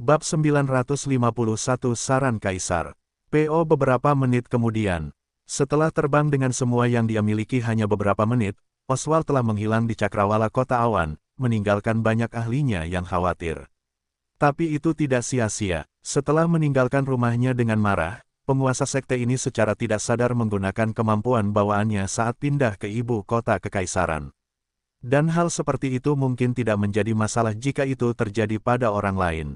Bab 951 Saran Kaisar. PO beberapa menit kemudian. Setelah terbang dengan semua yang dia miliki hanya beberapa menit, Oswald telah menghilang di cakrawala kota awan, meninggalkan banyak ahlinya yang khawatir. Tapi itu tidak sia-sia. Setelah meninggalkan rumahnya dengan marah, penguasa sekte ini secara tidak sadar menggunakan kemampuan bawaannya saat pindah ke ibu kota kekaisaran. Dan hal seperti itu mungkin tidak menjadi masalah jika itu terjadi pada orang lain.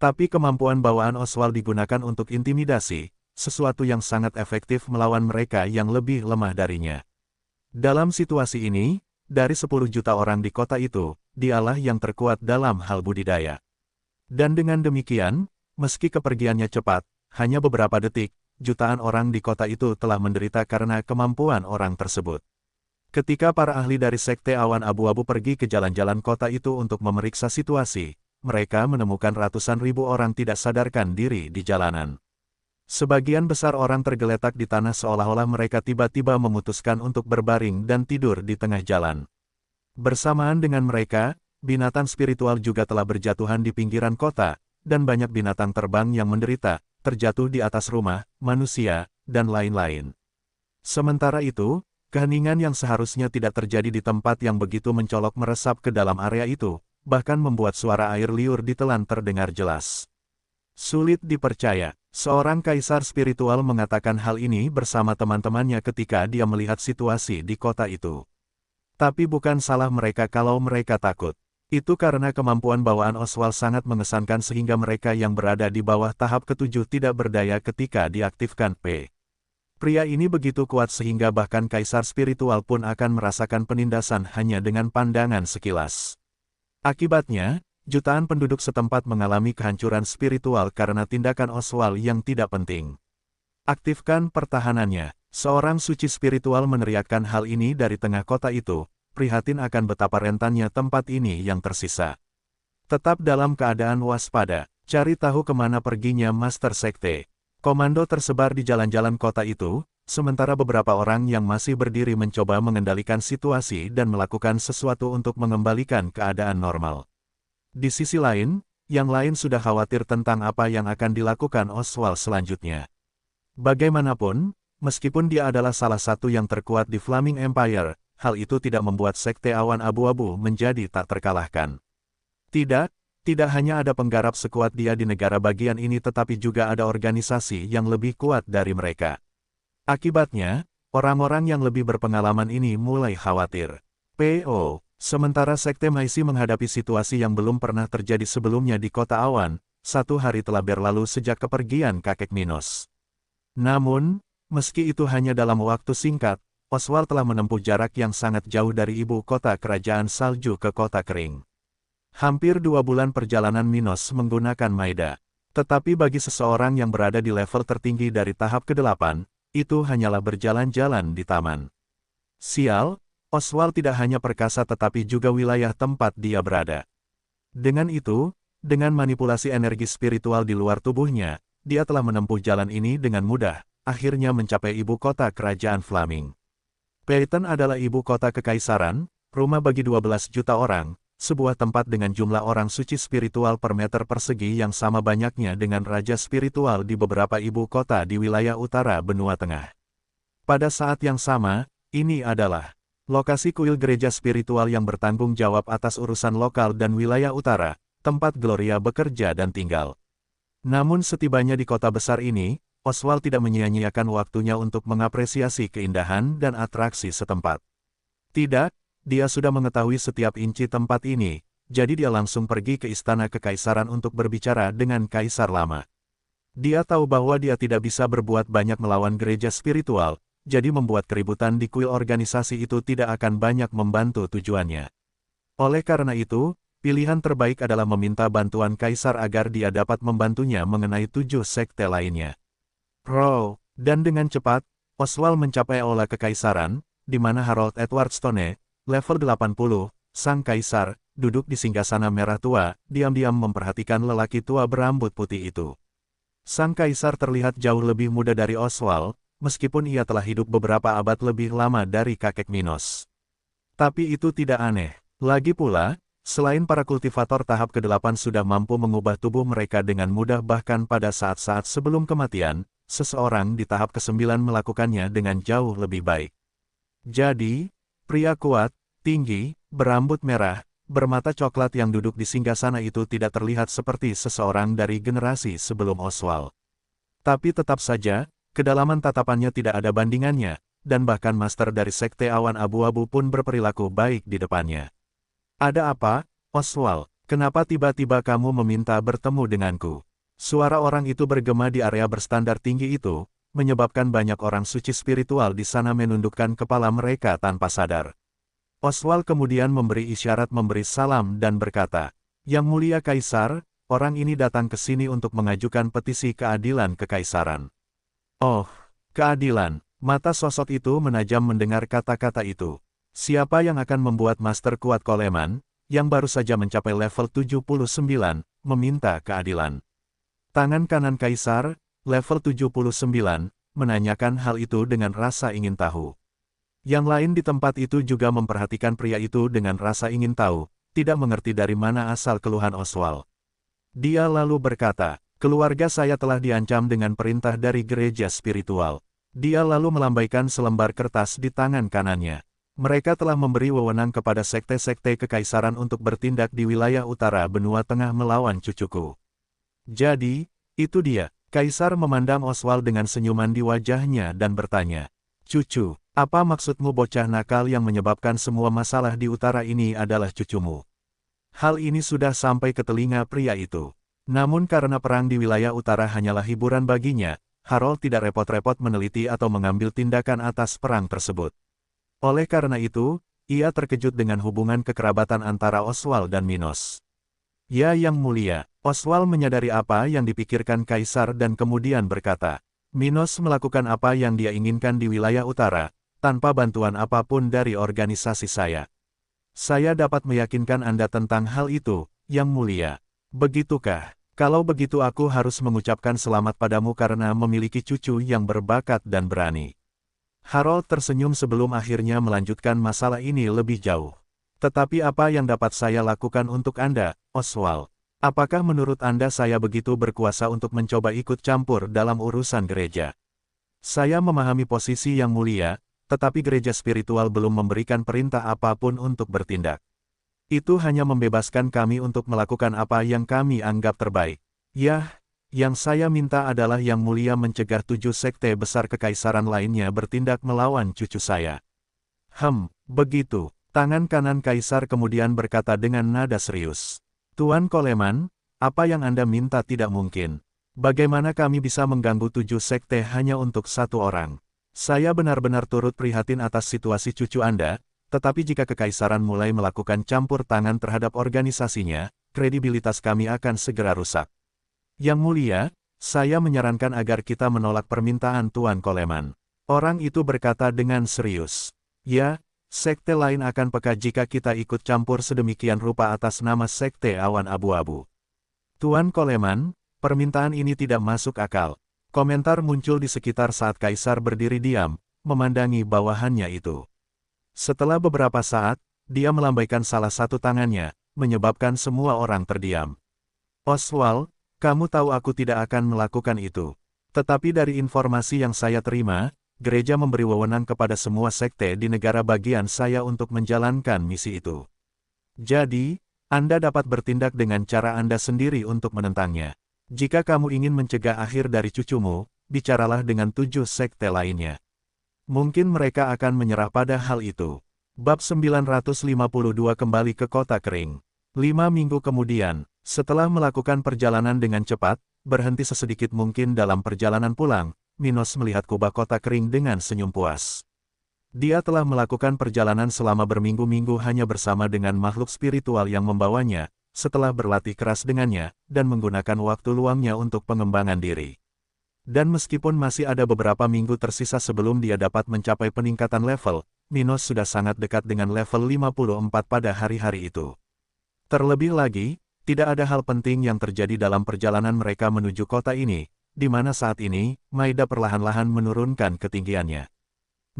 Tapi kemampuan bawaan Oswald digunakan untuk intimidasi, sesuatu yang sangat efektif melawan mereka yang lebih lemah darinya. Dalam situasi ini, dari 10 juta orang di kota itu, dialah yang terkuat dalam hal budidaya. Dan dengan demikian, meski kepergiannya cepat, hanya beberapa detik, jutaan orang di kota itu telah menderita karena kemampuan orang tersebut. Ketika para ahli dari Sekte Awan Abu-Abu pergi ke jalan-jalan kota itu untuk memeriksa situasi, mereka menemukan ratusan ribu orang tidak sadarkan diri di jalanan. Sebagian besar orang tergeletak di tanah seolah-olah mereka tiba-tiba memutuskan untuk berbaring dan tidur di tengah jalan. Bersamaan dengan mereka, binatang spiritual juga telah berjatuhan di pinggiran kota, dan banyak binatang terbang yang menderita, terjatuh di atas rumah, manusia, dan lain-lain. Sementara itu, keheningan yang seharusnya tidak terjadi di tempat yang begitu mencolok meresap ke dalam area itu, bahkan membuat suara air liur ditelan terdengar jelas. Sulit dipercaya, seorang kaisar spiritual mengatakan hal ini bersama teman-temannya ketika dia melihat situasi di kota itu. Tapi bukan salah mereka kalau mereka takut. Itu karena kemampuan bawaan Oswald sangat mengesankan sehingga mereka yang berada di bawah tahap ketujuh tidak berdaya ketika diaktifkan P. Pria ini begitu kuat sehingga bahkan kaisar spiritual pun akan merasakan penindasan hanya dengan pandangan sekilas. Akibatnya, jutaan penduduk setempat mengalami kehancuran spiritual karena tindakan Oswald yang tidak penting. Aktifkan pertahanannya. Seorang suci spiritual meneriakkan hal ini dari tengah kota itu, prihatin akan betapa rentannya tempat ini yang tersisa. Tetap dalam keadaan waspada, cari tahu kemana perginya Master Sekte. Komando tersebar di jalan-jalan kota itu, sementara beberapa orang yang masih berdiri mencoba mengendalikan situasi dan melakukan sesuatu untuk mengembalikan keadaan normal. Di sisi lain, yang lain sudah khawatir tentang apa yang akan dilakukan Oswald selanjutnya. Bagaimanapun, meskipun dia adalah salah satu yang terkuat di Flaming Empire, hal itu tidak membuat Sekte Awan Abu-Abu menjadi tak terkalahkan. Tidak hanya ada penggarap sekuat dia di negara bagian ini tetapi juga ada organisasi yang lebih kuat dari mereka. Akibatnya, orang-orang yang lebih berpengalaman ini mulai khawatir. PO, sementara Sekte Maisi menghadapi situasi yang belum pernah terjadi sebelumnya di Kota Awan, 1 hari telah berlalu sejak kepergian kakek Minos. Namun, meski itu hanya dalam waktu singkat, Oswald telah menempuh jarak yang sangat jauh dari ibu kota kerajaan salju ke kota kering. Hampir 2 bulan perjalanan Minos menggunakan Maida. Tetapi bagi seseorang yang berada di level tertinggi dari tahap ke-8, itu hanyalah berjalan-jalan di taman. Sial, Oswald tidak hanya perkasa tetapi juga wilayah tempat dia berada. Dengan itu, dengan manipulasi energi spiritual di luar tubuhnya, dia telah menempuh jalan ini dengan mudah, akhirnya mencapai ibu kota kerajaan Flaming. Peyton adalah ibu kota kekaisaran, rumah bagi 12 juta orang, sebuah tempat dengan jumlah orang suci spiritual per meter persegi yang sama banyaknya dengan raja spiritual di beberapa ibu kota di wilayah utara benua tengah. Pada saat yang sama, ini adalah lokasi kuil gereja spiritual yang bertanggung jawab atas urusan lokal dan wilayah utara, tempat Gloria bekerja dan tinggal. Namun setibanya di kota besar ini, Oswald tidak menyia-nyiakan waktunya untuk mengapresiasi keindahan dan atraksi setempat. Tidak, dia sudah mengetahui setiap inci tempat ini, jadi dia langsung pergi ke istana kekaisaran untuk berbicara dengan kaisar lama. Dia tahu bahwa dia tidak bisa berbuat banyak melawan gereja spiritual, jadi membuat keributan di kuil organisasi itu tidak akan banyak membantu tujuannya. Oleh karena itu, pilihan terbaik adalah meminta bantuan kaisar agar dia dapat membantunya mengenai 7 sekte lainnya. Dan dengan cepat, Oswald mencapai aula kekaisaran, di mana Harold Edward Stone, level 80, sang kaisar, duduk di singgasana merah tua, diam-diam memperhatikan lelaki tua berambut putih itu. Sang kaisar terlihat jauh lebih muda dari Oswald, meskipun ia telah hidup beberapa abad lebih lama dari kakek Minos. Tapi itu tidak aneh. Lagi pula, Selain para kultivator tahap ke-8 sudah mampu mengubah tubuh mereka dengan mudah bahkan pada saat-saat sebelum kematian, seseorang di tahap ke-9 melakukannya dengan jauh lebih baik. Jadi, pria kuat, tinggi, berambut merah, bermata coklat yang duduk di singgasana itu tidak terlihat seperti seseorang dari generasi sebelum Oswald. Tapi tetap saja, kedalaman tatapannya tidak ada bandingannya, dan bahkan master dari Sekte Awan Abu-Abu pun berperilaku baik di depannya. Ada apa, Oswald? Kenapa tiba-tiba kamu meminta bertemu denganku? Suara orang itu bergema di area berstandar tinggi itu, menyebabkan banyak orang suci spiritual di sana menundukkan kepala mereka tanpa sadar. Oswald kemudian memberi isyarat memberi salam dan berkata, "Yang mulia Kaisar, orang ini datang ke sini untuk mengajukan petisi keadilan kekaisaran." Oh, keadilan. Mata sosok itu menajam mendengar kata-kata itu. Siapa yang akan membuat Master Kuat Coleman, yang baru saja mencapai level 79, meminta keadilan? Tangan kanan Kaisar, level 79, menanyakan hal itu dengan rasa ingin tahu. Yang lain di tempat itu juga memperhatikan pria itu dengan rasa ingin tahu, tidak mengerti dari mana asal keluhan Oswald. Dia lalu berkata, "Keluarga saya telah diancam dengan perintah dari gereja spiritual." Dia lalu melambaikan selembar kertas di tangan kanannya. Mereka telah memberi wewenang kepada sekte-sekte kekaisaran untuk bertindak di wilayah utara benua tengah melawan cucuku. Jadi, itu dia. Kaisar memandang Oswald dengan senyuman di wajahnya dan bertanya, "Cucu, apa maksudmu bocah nakal yang menyebabkan semua masalah di utara ini adalah cucumu?" Hal ini sudah sampai ke telinga pria itu. Namun karena perang di wilayah utara hanyalah hiburan baginya, Harold tidak repot-repot meneliti atau mengambil tindakan atas perang tersebut. Oleh karena itu, ia terkejut dengan hubungan kekerabatan antara Oswald dan Minos. "Ya Yang Mulia," Oswald menyadari apa yang dipikirkan Kaisar dan kemudian berkata, "Minos melakukan apa yang dia inginkan di wilayah utara, tanpa bantuan apapun dari organisasi saya. Saya dapat meyakinkan Anda tentang hal itu, Yang Mulia. Begitukah? Kalau begitu aku harus mengucapkan selamat padamu karena memiliki cucu yang berbakat dan berani." Harold tersenyum sebelum akhirnya melanjutkan masalah ini lebih jauh. "Tetapi apa yang dapat saya lakukan untuk Anda, Oswald? Apakah menurut Anda saya begitu berkuasa untuk mencoba ikut campur dalam urusan gereja? Saya memahami posisi Yang Mulia, tetapi gereja spiritual belum memberikan perintah apapun untuk bertindak. Itu hanya membebaskan kami untuk melakukan apa yang kami anggap terbaik. Yah, yang saya minta adalah Yang Mulia mencegah 7 sekte besar kekaisaran lainnya bertindak melawan cucu saya." Begitu." Tangan kanan Kaisar kemudian berkata dengan nada serius, "Tuan Coleman, apa yang Anda minta tidak mungkin. Bagaimana kami bisa mengganggu 7 sekte hanya untuk 1 orang? Saya benar-benar turut prihatin atas situasi cucu Anda, tetapi jika kekaisaran mulai melakukan campur tangan terhadap organisasinya, kredibilitas kami akan segera rusak. Yang Mulia, saya menyarankan agar kita menolak permintaan Tuan Coleman." Orang itu berkata dengan serius, "Ya, sekte lain akan peka jika kita ikut campur sedemikian rupa atas nama Sekte Awan Abu-Abu." "Tuan Coleman, permintaan ini tidak masuk akal." Komentar muncul di sekitar saat Kaisar berdiri diam, memandangi bawahannya itu. Setelah beberapa saat, dia melambaikan salah satu tangannya, menyebabkan semua orang terdiam. "Oswald, kamu tahu aku tidak akan melakukan itu. Tetapi dari informasi yang saya terima, gereja memberi wewenang kepada semua sekte di negara bagian saya untuk menjalankan misi itu. Jadi, Anda dapat bertindak dengan cara Anda sendiri untuk menentangnya. Jika kamu ingin mencegah akhir dari cucumu, bicaralah dengan 7 sekte lainnya. Mungkin mereka akan menyerah pada hal itu." Bab 952 kembali ke Kota Kering. 5 minggu kemudian, setelah melakukan perjalanan dengan cepat, berhenti sesedikit mungkin dalam perjalanan pulang, Minos melihat kubah Kota Kering dengan senyum puas. Dia telah melakukan perjalanan selama berminggu-minggu hanya bersama dengan makhluk spiritual yang membawanya, setelah berlatih keras dengannya, dan menggunakan waktu luangnya untuk pengembangan diri. Dan meskipun masih ada beberapa minggu tersisa sebelum dia dapat mencapai peningkatan level, Minos sudah sangat dekat dengan level 54 pada hari-hari itu. Terlebih lagi, tidak ada hal penting yang terjadi dalam perjalanan mereka menuju kota ini, di mana saat ini, Maida perlahan-lahan menurunkan ketinggiannya.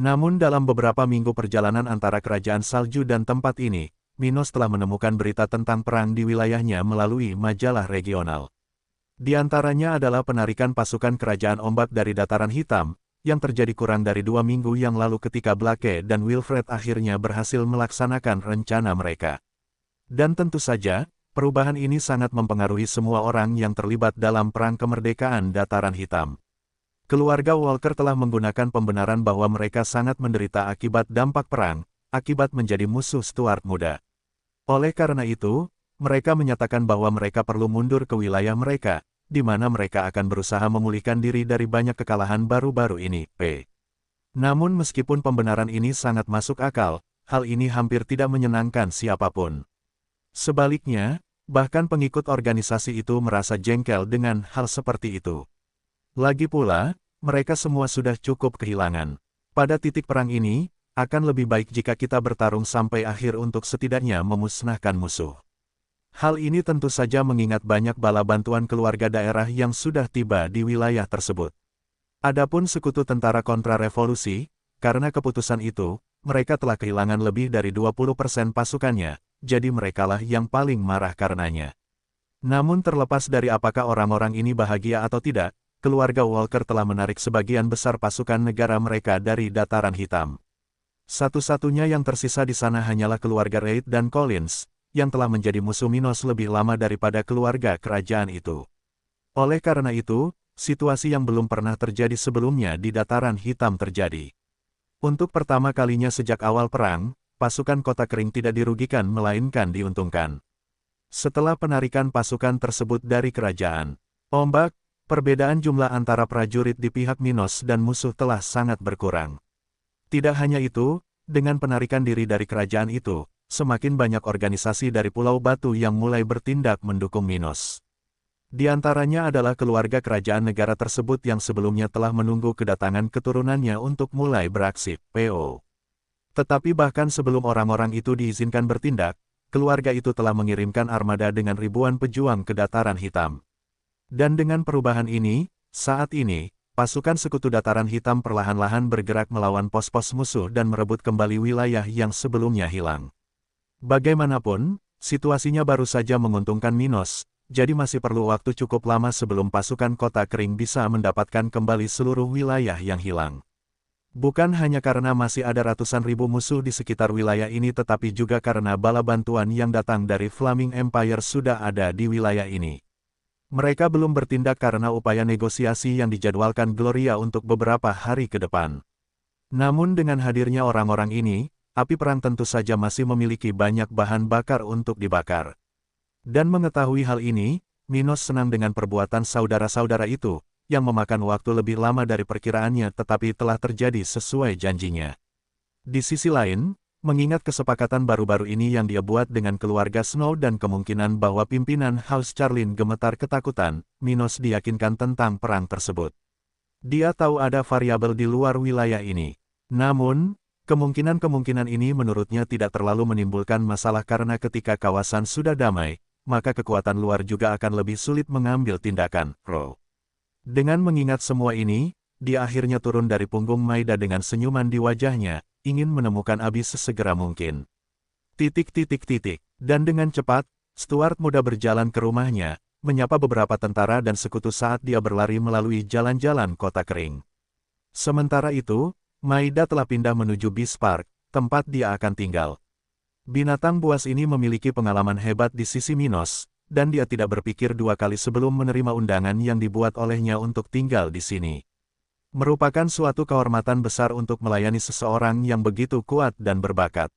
Namun dalam beberapa minggu perjalanan antara kerajaan salju dan tempat ini, Minos telah menemukan berita tentang perang di wilayahnya melalui majalah regional. Di antaranya adalah penarikan pasukan kerajaan ombak dari Dataran Hitam, yang terjadi kurang dari 2 minggu yang lalu ketika Blake dan Wilfred akhirnya berhasil melaksanakan rencana mereka. Dan tentu saja, perubahan ini sangat mempengaruhi semua orang yang terlibat dalam perang kemerdekaan Dataran Hitam. Keluarga Walker telah menggunakan pembenaran bahwa mereka sangat menderita akibat dampak perang, akibat menjadi musuh Stuart muda. Oleh karena itu, mereka menyatakan bahwa mereka perlu mundur ke wilayah mereka, di mana mereka akan berusaha memulihkan diri dari banyak kekalahan baru-baru ini. Namun meskipun pembenaran ini sangat masuk akal, hal ini hampir tidak menyenangkan siapapun. Sebaliknya, bahkan pengikut organisasi itu merasa jengkel dengan hal seperti itu. Lagi pula, mereka semua sudah cukup kehilangan. Pada titik perang ini, akan lebih baik jika kita bertarung sampai akhir untuk setidaknya memusnahkan musuh. Hal ini tentu saja mengingat banyak bala bantuan keluarga daerah yang sudah tiba di wilayah tersebut. Adapun sekutu tentara kontra-revolusi, karena keputusan itu, mereka telah kehilangan lebih dari 20% pasukannya, jadi merekalah yang paling marah karenanya. Namun terlepas dari apakah orang-orang ini bahagia atau tidak, keluarga Walker telah menarik sebagian besar pasukan negara mereka dari Dataran Hitam. Satu-satunya yang tersisa di sana hanyalah keluarga Reid dan Collins, yang telah menjadi musuh Minos lebih lama daripada keluarga kerajaan itu. Oleh karena itu, situasi yang belum pernah terjadi sebelumnya di Dataran Hitam terjadi. Untuk pertama kalinya sejak awal perang, pasukan Kota Kering tidak dirugikan melainkan diuntungkan. Setelah penarikan pasukan tersebut dari kerajaan ombak, perbedaan jumlah antara prajurit di pihak Minos dan musuh telah sangat berkurang. Tidak hanya itu, dengan penarikan diri dari kerajaan itu, semakin banyak organisasi dari Pulau Batu yang mulai bertindak mendukung Minos. Di antaranya adalah keluarga kerajaan negara tersebut yang sebelumnya telah menunggu kedatangan keturunannya untuk mulai beraksi, PO. Tetapi bahkan sebelum orang-orang itu diizinkan bertindak, keluarga itu telah mengirimkan armada dengan ribuan pejuang ke Dataran Hitam. Dan dengan perubahan ini, saat ini, pasukan sekutu Dataran Hitam perlahan-lahan bergerak melawan pos-pos musuh dan merebut kembali wilayah yang sebelumnya hilang. Bagaimanapun, situasinya baru saja menguntungkan Minos, jadi masih perlu waktu cukup lama sebelum pasukan Kota Kering bisa mendapatkan kembali seluruh wilayah yang hilang. Bukan hanya karena masih ada ratusan ribu musuh di sekitar wilayah ini tetapi juga karena bala bantuan yang datang dari Flaming Empire sudah ada di wilayah ini. Mereka belum bertindak karena upaya negosiasi yang dijadwalkan Gloria untuk beberapa hari ke depan. Namun dengan hadirnya orang-orang ini, api perang tentu saja masih memiliki banyak bahan bakar untuk dibakar. Dan mengetahui hal ini, Minos senang dengan perbuatan saudara-saudara itu, yang memakan waktu lebih lama dari perkiraannya tetapi telah terjadi sesuai janjinya. Di sisi lain, mengingat kesepakatan baru-baru ini yang dia buat dengan keluarga Snow dan kemungkinan bahwa pimpinan House Charlin gemetar ketakutan, Minos diyakinkan tentang perang tersebut. Dia tahu ada variabel di luar wilayah ini. Namun, kemungkinan-kemungkinan ini menurutnya tidak terlalu menimbulkan masalah karena ketika kawasan sudah damai, maka kekuatan luar juga akan lebih sulit mengambil tindakan. Dengan mengingat semua ini, dia akhirnya turun dari punggung Maida dengan senyuman di wajahnya, ingin menemukan Abi sesegera mungkin. Dan dengan cepat, Stuart muda berjalan ke rumahnya, menyapa beberapa tentara dan sekutu saat dia berlari melalui jalan-jalan Kota Kering. Sementara itu, Maida telah pindah menuju Beast Park, tempat dia akan tinggal. Binatang buas ini memiliki pengalaman hebat di sisi Minos, dan dia tidak berpikir dua kali sebelum menerima undangan yang dibuat olehnya untuk tinggal di sini. Merupakan suatu kehormatan besar untuk melayani seseorang yang begitu kuat dan berbakat.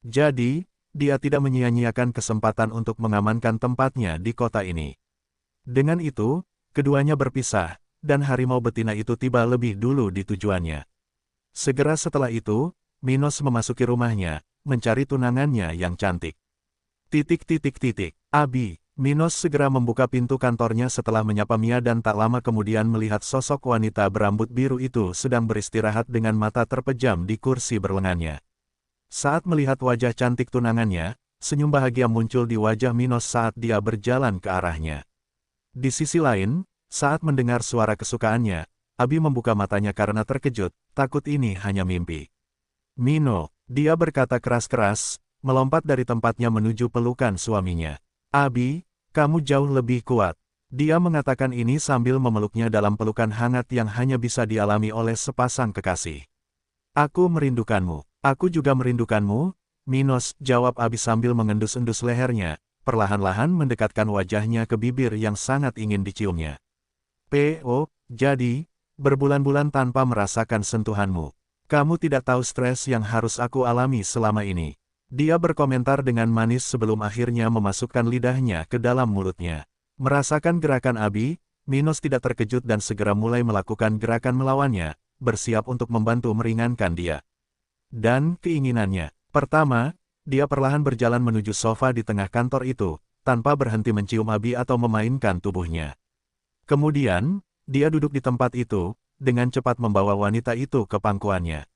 Jadi, dia tidak menyia-nyiakan kesempatan untuk mengamankan tempatnya di kota ini. Dengan itu, keduanya berpisah, dan harimau betina itu tiba lebih dulu di tujuannya. Segera setelah itu, Minos memasuki rumahnya, mencari tunangannya yang cantik. Abi, Minos segera membuka pintu kantornya setelah menyapa Mia dan tak lama kemudian melihat sosok wanita berambut biru itu sedang beristirahat dengan mata terpejam di kursi berlengannya. Saat melihat wajah cantik tunangannya, senyum bahagia muncul di wajah Minos saat dia berjalan ke arahnya. Di sisi lain, saat mendengar suara kesukaannya, Abi membuka matanya karena terkejut, takut ini hanya mimpi. Mino, dia berkata keras-keras, melompat dari tempatnya menuju pelukan suaminya. Abi, kamu jauh lebih kuat. Dia mengatakan ini sambil memeluknya dalam pelukan hangat yang hanya bisa dialami oleh sepasang kekasih. Aku merindukanmu. Aku juga merindukanmu, Minos, jawab Abi sambil mengendus-endus lehernya, perlahan-lahan mendekatkan wajahnya ke bibir yang sangat ingin diciumnya. P.O. Jadi, berbulan-bulan tanpa merasakan sentuhanmu. Kamu tidak tahu stres yang harus aku alami selama ini. Dia berkomentar dengan manis sebelum akhirnya memasukkan lidahnya ke dalam mulutnya. Merasakan gerakan Abi, Minos tidak terkejut dan segera mulai melakukan gerakan melawannya, bersiap untuk membantu meringankan dia. Dan keinginannya, pertama, dia perlahan berjalan menuju sofa di tengah kantor itu, tanpa berhenti mencium Abi atau memainkan tubuhnya. Kemudian, dia duduk di tempat itu, dengan cepat membawa wanita itu ke pangkuannya.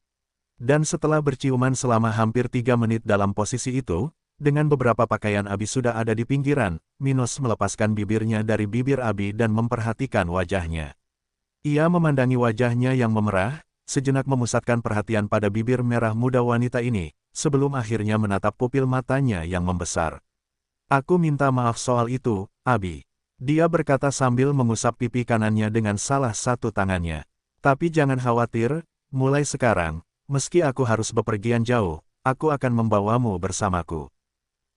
Dan setelah berciuman selama hampir 3 menit dalam posisi itu, dengan beberapa pakaian Abi sudah ada di pinggiran, Minos melepaskan bibirnya dari bibir Abi dan memperhatikan wajahnya. Ia memandangi wajahnya yang memerah, sejenak memusatkan perhatian pada bibir merah muda wanita ini, sebelum akhirnya menatap pupil matanya yang membesar. Aku minta maaf soal itu, Abi. Dia berkata sambil mengusap pipi kanannya dengan salah satu tangannya. Tapi jangan khawatir, mulai sekarang, meski aku harus bepergian jauh, aku akan membawamu bersamaku.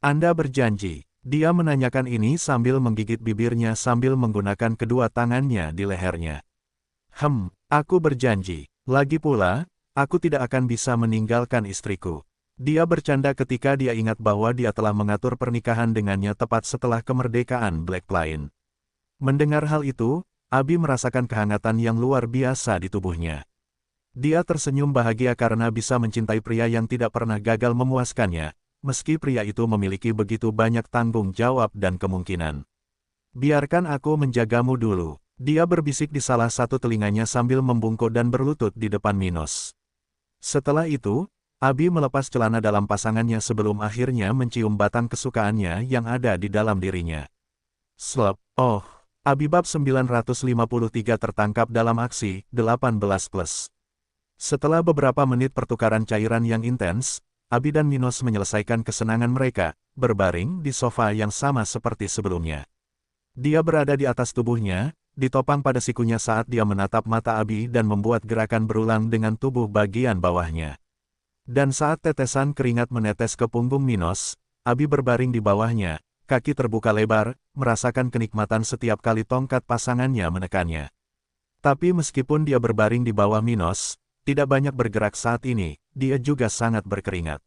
Anda berjanji. Dia menanyakan ini sambil menggigit bibirnya sambil menggunakan kedua tangannya di lehernya. Aku berjanji. Lagi pula, aku tidak akan bisa meninggalkan istriku. Dia bercanda ketika dia ingat bahwa dia telah mengatur pernikahan dengannya tepat setelah kemerdekaan Black Plain. Mendengar hal itu, Abi merasakan kehangatan yang luar biasa di tubuhnya. Dia tersenyum bahagia karena bisa mencintai pria yang tidak pernah gagal memuaskannya, meski pria itu memiliki begitu banyak tanggung jawab dan kemungkinan. Biarkan aku menjagamu dulu. Dia berbisik di salah satu telinganya sambil membungkuk dan berlutut di depan Minos. Setelah itu, Abi melepas celana dalam pasangannya sebelum akhirnya mencium batang kesukaannya yang ada di dalam dirinya. Slap, Abi bab 953 tertangkap dalam aksi, 18+. Setelah beberapa menit pertukaran cairan yang intens, Abi dan Minos menyelesaikan kesenangan mereka, berbaring di sofa yang sama seperti sebelumnya. Dia berada di atas tubuhnya, ditopang pada sikunya saat dia menatap mata Abi dan membuat gerakan berulang dengan tubuh bagian bawahnya. Dan saat tetesan keringat menetes ke punggung Minos, Abi berbaring di bawahnya, kaki terbuka lebar, merasakan kenikmatan setiap kali tongkat pasangannya menekannya. Tapi meskipun dia berbaring di bawah Minos, tidak banyak bergerak saat ini, dia juga sangat berkeringat.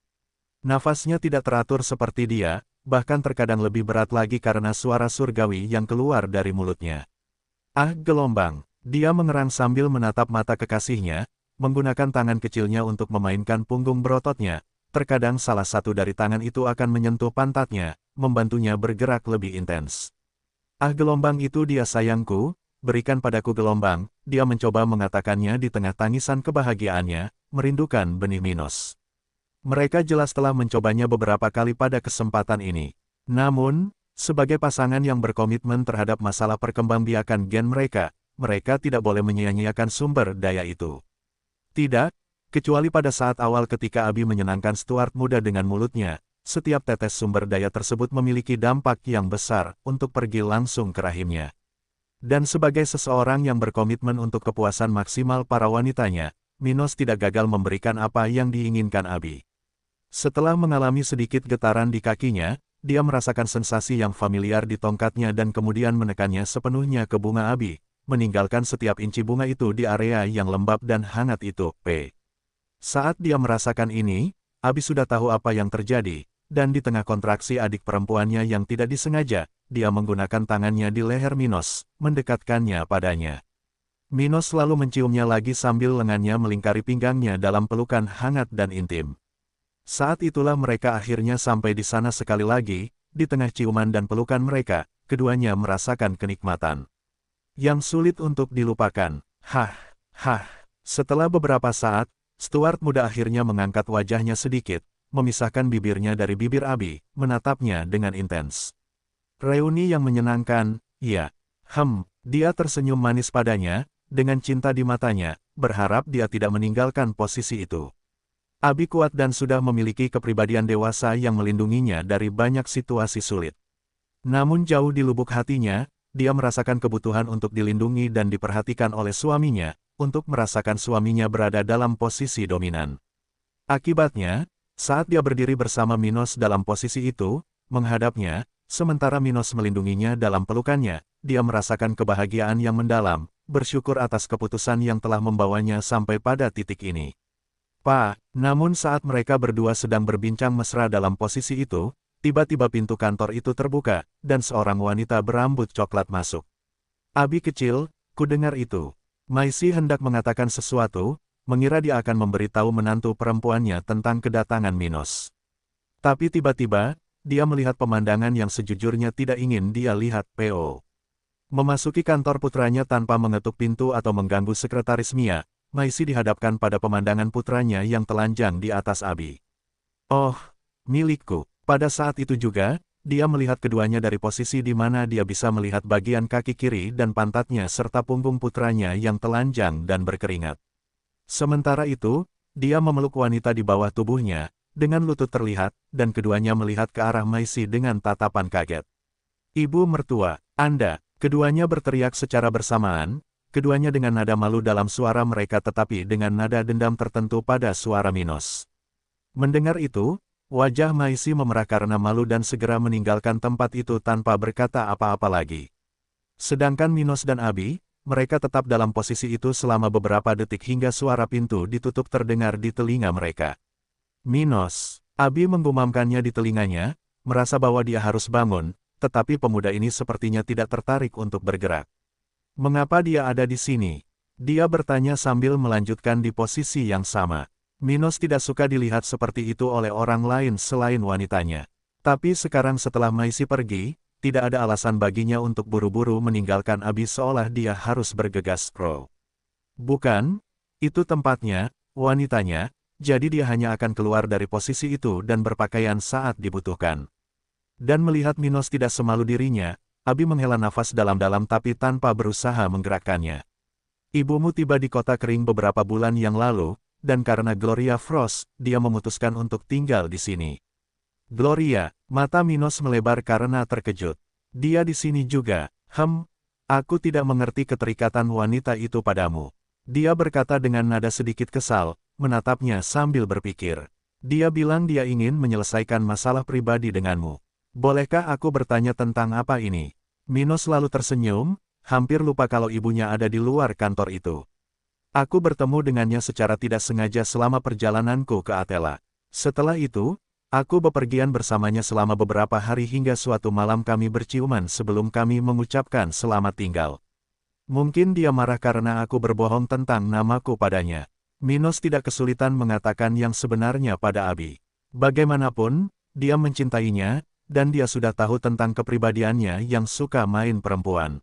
Nafasnya tidak teratur seperti dia, bahkan terkadang lebih berat lagi karena suara surgawi yang keluar dari mulutnya. Gelombang. Dia mengerang sambil menatap mata kekasihnya, menggunakan tangan kecilnya untuk memainkan punggung berototnya. Terkadang salah satu dari tangan itu akan menyentuh pantatnya, membantunya bergerak lebih intens. Gelombang itu dia sayangku, berikan padaku gelombang, dia mencoba mengatakannya di tengah tangisan kebahagiaannya, merindukan benih Minos. Mereka jelas telah mencobanya beberapa kali pada kesempatan ini. Namun, sebagai pasangan yang berkomitmen terhadap masalah perkembangbiakan gen mereka tidak boleh menyia-nyiakan sumber daya itu. Tidak, kecuali pada saat awal ketika Abi menyenangkan Stuart muda dengan mulutnya, setiap tetes sumber daya tersebut memiliki dampak yang besar untuk pergi langsung ke rahimnya. Dan sebagai seseorang yang berkomitmen untuk kepuasan maksimal para wanitanya, Minos tidak gagal memberikan apa yang diinginkan Abi. Setelah mengalami sedikit getaran di kakinya, dia merasakan sensasi yang familiar di tongkatnya dan kemudian menekannya sepenuhnya ke bunga Abi, meninggalkan setiap inci bunga itu di area yang lembab dan hangat itu. Saat dia merasakan ini, Abi sudah tahu apa yang terjadi, dan di tengah kontraksi adik perempuannya yang tidak disengaja, dia menggunakan tangannya di leher Minos, mendekatkannya padanya. Minos lalu menciumnya lagi sambil lengannya melingkari pinggangnya dalam pelukan hangat dan intim. Saat itulah mereka akhirnya sampai di sana sekali lagi, di tengah ciuman dan pelukan mereka, keduanya merasakan kenikmatan yang sulit untuk dilupakan. Setelah beberapa saat, Stuart muda akhirnya mengangkat wajahnya sedikit, memisahkan bibirnya dari bibir Abi, menatapnya dengan intens. Reuni yang menyenangkan, iya. Dia tersenyum manis padanya, dengan cinta di matanya, berharap dia tidak meninggalkan posisi itu. Abi kuat dan sudah memiliki kepribadian dewasa yang melindunginya dari banyak situasi sulit. Namun jauh di lubuk hatinya, dia merasakan kebutuhan untuk dilindungi dan diperhatikan oleh suaminya, untuk merasakan suaminya berada dalam posisi dominan. Akibatnya, saat dia berdiri bersama Minos dalam posisi itu, menghadapnya, sementara Minos melindunginya dalam pelukannya, dia merasakan kebahagiaan yang mendalam, bersyukur atas keputusan yang telah membawanya sampai pada titik ini. Namun saat mereka berdua sedang berbincang mesra dalam posisi itu, tiba-tiba pintu kantor itu terbuka, dan seorang wanita berambut coklat masuk. Abi kecil, ku dengar itu. Maisy hendak mengatakan sesuatu, mengira dia akan memberitahu menantu perempuannya tentang kedatangan Minos. Tapi tiba-tiba, dia melihat pemandangan yang sejujurnya tidak ingin dia lihat. Po. Memasuki kantor putranya tanpa mengetuk pintu atau mengganggu sekretaris Mia, Maisy dihadapkan pada pemandangan putranya yang telanjang di atas Abi. Oh, milikku. Pada saat itu juga, dia melihat keduanya dari posisi di mana dia bisa melihat bagian kaki kiri dan pantatnya serta punggung putranya yang telanjang dan berkeringat. Sementara itu, dia memeluk wanita di bawah tubuhnya, dengan lutut terlihat, dan keduanya melihat ke arah Maisy dengan tatapan kaget. Ibu mertua, Anda, keduanya berteriak secara bersamaan, keduanya dengan nada malu dalam suara mereka tetapi dengan nada dendam tertentu pada suara Minos. Mendengar itu, wajah Maisy memerah karena malu dan segera meninggalkan tempat itu tanpa berkata apa-apa lagi. Sedangkan Minos dan Abi, mereka tetap dalam posisi itu selama beberapa detik hingga suara pintu ditutup terdengar di telinga mereka. Minos, Abi menggumamkannya di telinganya, merasa bahwa dia harus bangun, tetapi pemuda ini sepertinya tidak tertarik untuk bergerak. Mengapa dia ada di sini? Dia bertanya sambil melanjutkan di posisi yang sama. Minos tidak suka dilihat seperti itu oleh orang lain selain wanitanya. Tapi sekarang setelah Maisy pergi, tidak ada alasan baginya untuk buru-buru meninggalkan Abi seolah dia harus bergegas. Bukan, itu tempatnya, wanitanya, jadi dia hanya akan keluar dari posisi itu dan berpakaian saat dibutuhkan. Dan melihat Minos tidak semalu dirinya, Abi menghela nafas dalam-dalam tapi tanpa berusaha menggerakkannya. Ibumu tiba di kota kering beberapa bulan yang lalu, dan karena Gloria Frost, dia memutuskan untuk tinggal di sini. Gloria, mata Minos melebar karena terkejut. Dia di sini juga. Aku tidak mengerti keterikatan wanita itu padamu. Dia berkata dengan nada sedikit kesal, menatapnya sambil berpikir. Dia bilang dia ingin menyelesaikan masalah pribadi denganmu. Bolehkah aku bertanya tentang apa ini? Minos lalu tersenyum, hampir lupa kalau ibunya ada di luar kantor itu. Aku bertemu dengannya secara tidak sengaja selama perjalananku ke Atela. Setelah itu, aku bepergian bersamanya selama beberapa hari hingga suatu malam kami berciuman sebelum kami mengucapkan selamat tinggal. Mungkin dia marah karena aku berbohong tentang namaku padanya. Minos tidak kesulitan mengatakan yang sebenarnya pada Abi. Bagaimanapun, dia mencintainya, dan dia sudah tahu tentang kepribadiannya yang suka main perempuan.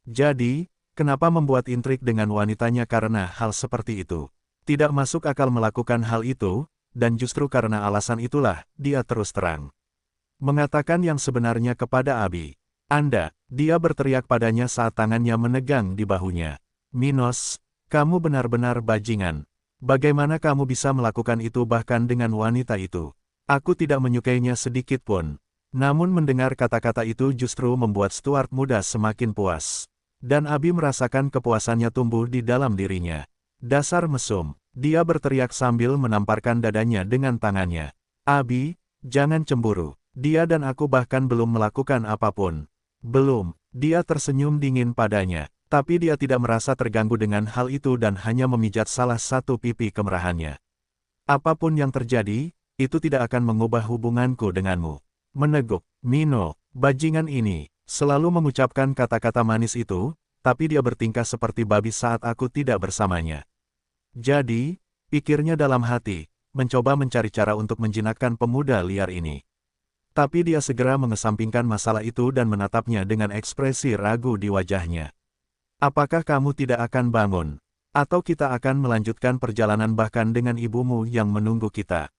Jadi, kenapa membuat intrik dengan wanitanya karena hal seperti itu? Tidak masuk akal melakukan hal itu, dan justru karena alasan itulah, dia terus terang mengatakan yang sebenarnya kepada Abi. Dia berteriak padanya saat tangannya menegang di bahunya. Minos, kamu benar-benar bajingan. Bagaimana kamu bisa melakukan itu bahkan dengan wanita itu? Aku tidak menyukainya sedikit pun. Namun mendengar kata-kata itu justru membuat Stuart muda semakin puas. Dan Abi merasakan kepuasannya tumbuh di dalam dirinya. Dasar mesum, dia berteriak sambil menamparkan dadanya dengan tangannya. Abi, jangan cemburu. Dia dan aku bahkan belum melakukan apapun. Belum, dia tersenyum dingin padanya. Tapi dia tidak merasa terganggu dengan hal itu dan hanya memijat salah satu pipi kemerahannya. Apapun yang terjadi, itu tidak akan mengubah hubunganku denganmu. Meneguk, Mino, bajingan ini, selalu mengucapkan kata-kata manis itu, tapi dia bertingkah seperti babi saat aku tidak bersamanya. Jadi, pikirnya dalam hati, mencoba mencari cara untuk menjinakkan pemuda liar ini. Tapi dia segera mengesampingkan masalah itu dan menatapnya dengan ekspresi ragu di wajahnya. Apakah kamu tidak akan bangun? Atau kita akan melanjutkan perjalanan bahkan dengan ibumu yang menunggu kita?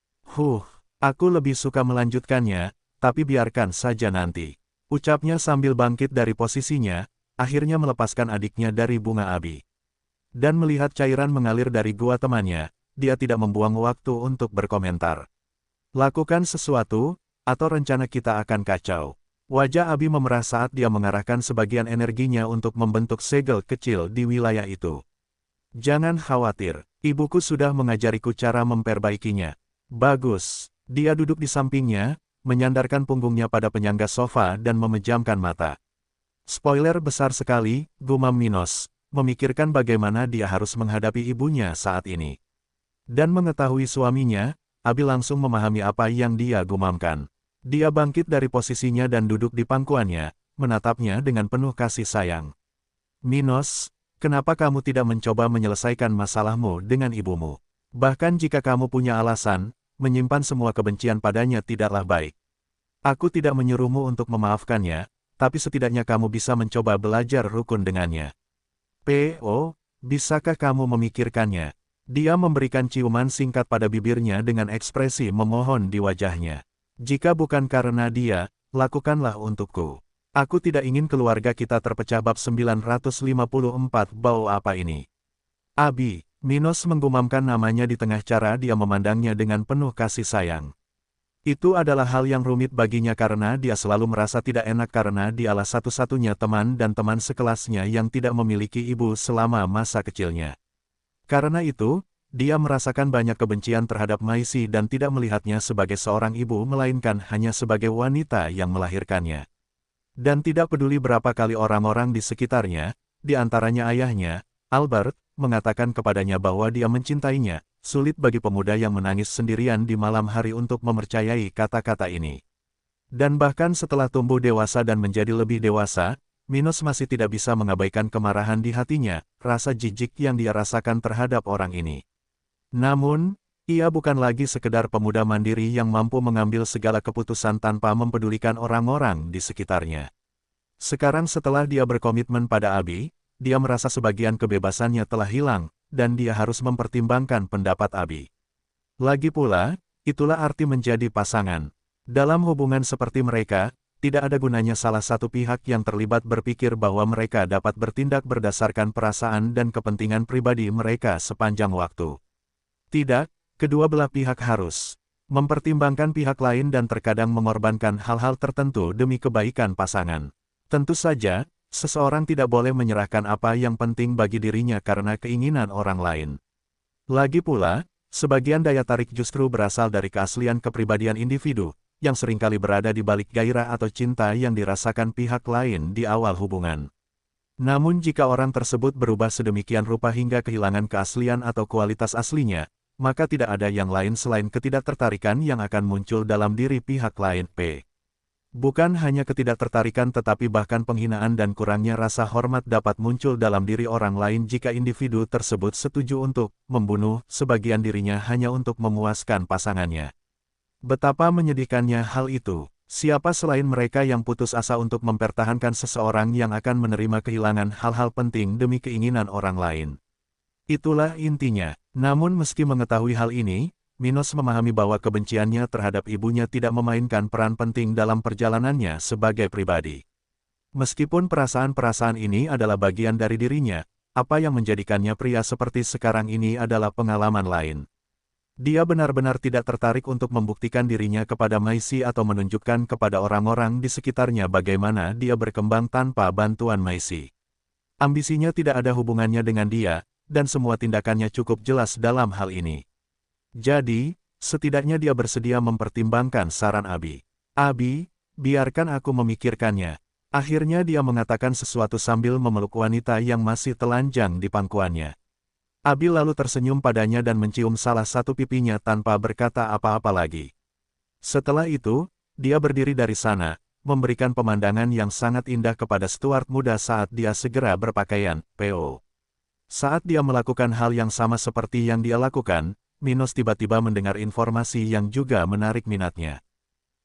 Aku lebih suka melanjutkannya, tapi biarkan saja nanti. Ucapnya sambil bangkit dari posisinya, akhirnya melepaskan adiknya dari bunga Abi. Dan melihat cairan mengalir dari gua temannya, dia tidak membuang waktu untuk berkomentar. Lakukan sesuatu, atau rencana kita akan kacau. Wajah Abi memerah saat dia mengarahkan sebagian energinya untuk membentuk segel kecil di wilayah itu. Jangan khawatir, ibuku sudah mengajariku cara memperbaikinya. Bagus. Dia duduk di sampingnya, menyandarkan punggungnya pada penyangga sofa dan memejamkan mata. Spoiler besar sekali, gumam Minos, memikirkan bagaimana dia harus menghadapi ibunya saat ini. Dan mengetahui suaminya, Abi langsung memahami apa yang dia gumamkan. Dia bangkit dari posisinya dan duduk di pangkuannya, menatapnya dengan penuh kasih sayang. Minos, kenapa kamu tidak mencoba menyelesaikan masalahmu dengan ibumu? Bahkan jika kamu punya alasan, menyimpan semua kebencian padanya tidaklah baik. Aku tidak menyuruhmu untuk memaafkannya, tapi setidaknya kamu bisa mencoba belajar rukun dengannya. P.O., bisakah kamu memikirkannya? Dia memberikan ciuman singkat pada bibirnya dengan ekspresi memohon di wajahnya. Jika bukan karena dia, lakukanlah untukku. Aku tidak ingin keluarga kita terpecah. Bab 954 bau apa ini? Abi, Minos menggumamkan namanya di tengah cara dia memandangnya dengan penuh kasih sayang. Itu adalah hal yang rumit baginya karena dia selalu merasa tidak enak karena dialah satu-satunya teman dan teman sekelasnya yang tidak memiliki ibu selama masa kecilnya. Karena itu, dia merasakan banyak kebencian terhadap Maisi dan tidak melihatnya sebagai seorang ibu melainkan hanya sebagai wanita yang melahirkannya. Dan tidak peduli berapa kali orang-orang di sekitarnya, di antaranya ayahnya, Albert, mengatakan kepadanya bahwa dia mencintainya, sulit bagi pemuda yang menangis sendirian di malam hari untuk mempercayai kata-kata ini. Dan bahkan setelah tumbuh dewasa dan menjadi lebih dewasa, Minos masih tidak bisa mengabaikan kemarahan di hatinya, rasa jijik yang dia rasakan terhadap orang ini. Namun, ia bukan lagi sekedar pemuda mandiri yang mampu mengambil segala keputusan tanpa mempedulikan orang-orang di sekitarnya. Sekarang setelah dia berkomitmen pada Abi, dia merasa sebagian kebebasannya telah hilang, dan dia harus mempertimbangkan pendapat Abi. Lagi pula, itulah arti menjadi pasangan. Dalam hubungan seperti mereka, tidak ada gunanya salah satu pihak yang terlibat berpikir bahwa mereka dapat bertindak berdasarkan perasaan dan kepentingan pribadi mereka sepanjang waktu. Tidak, kedua belah pihak harus mempertimbangkan pihak lain dan terkadang mengorbankan hal-hal tertentu demi kebaikan pasangan. Tentu saja, seseorang tidak boleh menyerahkan apa yang penting bagi dirinya karena keinginan orang lain. Lagi pula, sebagian daya tarik justru berasal dari keaslian kepribadian individu, yang seringkali berada di balik gairah atau cinta yang dirasakan pihak lain di awal hubungan. Namun jika orang tersebut berubah sedemikian rupa hingga kehilangan keaslian atau kualitas aslinya, maka tidak ada yang lain selain ketidaktertarikan yang akan muncul dalam diri pihak lain. Bukan hanya ketidaktertarikan tetapi bahkan penghinaan dan kurangnya rasa hormat dapat muncul dalam diri orang lain jika individu tersebut setuju untuk membunuh sebagian dirinya hanya untuk memuaskan pasangannya. Betapa menyedihkannya hal itu. Siapa selain mereka yang putus asa untuk mempertahankan seseorang yang akan menerima kehilangan hal-hal penting demi keinginan orang lain. Itulah intinya. Namun meski mengetahui hal ini, Minos memahami bahwa kebenciannya terhadap ibunya tidak memainkan peran penting dalam perjalanannya sebagai pribadi. Meskipun perasaan-perasaan ini adalah bagian dari dirinya, apa yang menjadikannya pria seperti sekarang ini adalah pengalaman lain. Dia benar-benar tidak tertarik untuk membuktikan dirinya kepada Maisi atau menunjukkan kepada orang-orang di sekitarnya bagaimana dia berkembang tanpa bantuan Maisi. Ambisinya tidak ada hubungannya dengan dia, dan semua tindakannya cukup jelas dalam hal ini. Jadi, setidaknya dia bersedia mempertimbangkan saran Abi. Abi, biarkan aku memikirkannya. Akhirnya dia mengatakan sesuatu sambil memeluk wanita yang masih telanjang di pangkuannya. Abi lalu tersenyum padanya dan mencium salah satu pipinya tanpa berkata apa-apa lagi. Setelah itu, dia berdiri dari sana, memberikan pemandangan yang sangat indah kepada Stuart muda saat dia segera berpakaian, P.O. Saat dia melakukan hal yang sama seperti yang dia lakukan, Minos tiba-tiba mendengar informasi yang juga menarik minatnya.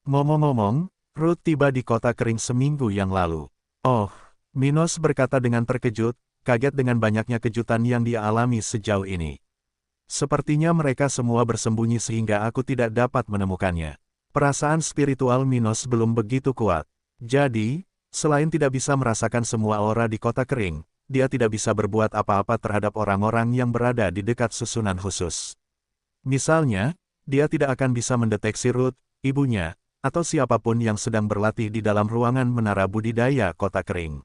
Ngomong-ngomong, Ruth tiba di kota kering seminggu yang lalu. Oh, Minos berkata dengan terkejut, kaget dengan banyaknya kejutan yang dia alami sejauh ini. Sepertinya mereka semua bersembunyi sehingga aku tidak dapat menemukannya. Perasaan spiritual Minos belum begitu kuat. Jadi, selain tidak bisa merasakan semua aura di kota kering, dia tidak bisa berbuat apa-apa terhadap orang-orang yang berada di dekat susunan khusus. Misalnya, dia tidak akan bisa mendeteksi Ruth, ibunya, atau siapapun yang sedang berlatih di dalam ruangan menara budidaya kota kering.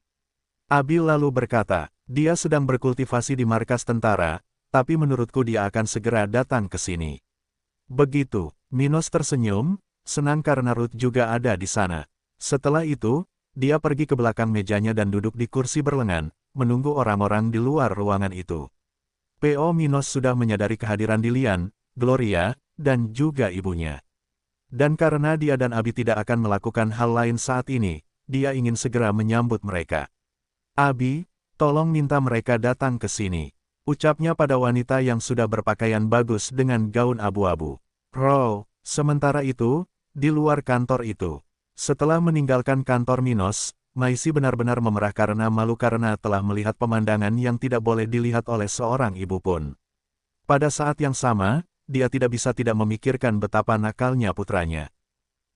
Abi lalu berkata, dia sedang berkultivasi di markas tentara, tapi menurutku dia akan segera datang ke sini. Begitu, Minos tersenyum, senang karena Ruth juga ada di sana. Setelah itu, dia pergi ke belakang mejanya dan duduk di kursi berlengan, menunggu orang-orang di luar ruangan itu. P.O. Minos sudah menyadari kehadiran Dilian, Gloria, dan juga ibunya. Dan karena dia dan Abi tidak akan melakukan hal lain saat ini, dia ingin segera menyambut mereka. Abi, tolong minta mereka datang ke sini. Ucapnya pada wanita yang sudah berpakaian bagus dengan gaun abu-abu. Sementara itu, di luar kantor itu. Setelah meninggalkan kantor Minos, Maisi benar-benar memerah karena malu karena telah melihat pemandangan yang tidak boleh dilihat oleh seorang ibu pun. Pada saat yang sama, dia tidak bisa tidak memikirkan betapa nakalnya putranya.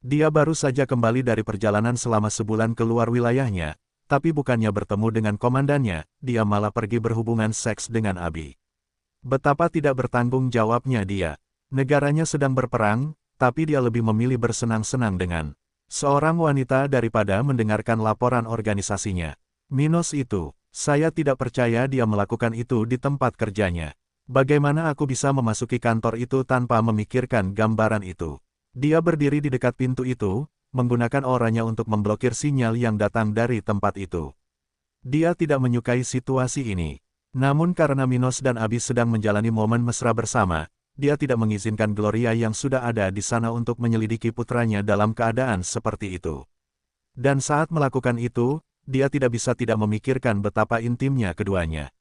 Dia baru saja kembali dari perjalanan selama sebulan keluar wilayahnya, tapi bukannya bertemu dengan komandannya, dia malah pergi berhubungan seks dengan Abi. Betapa tidak bertanggung jawabnya dia. Negaranya sedang berperang, tapi dia lebih memilih bersenang-senang dengan seorang wanita daripada mendengarkan laporan organisasinya. Minos itu, saya tidak percaya dia melakukan itu di tempat kerjanya. Bagaimana aku bisa memasuki kantor itu tanpa memikirkan gambaran itu? Dia berdiri di dekat pintu itu, menggunakan auranya untuk memblokir sinyal yang datang dari tempat itu. Dia tidak menyukai situasi ini. Namun karena Minos dan Abi sedang menjalani momen mesra bersama, dia tidak mengizinkan Gloria yang sudah ada di sana untuk menyelidiki putranya dalam keadaan seperti itu. Dan saat melakukan itu, dia tidak bisa tidak memikirkan betapa intimnya keduanya.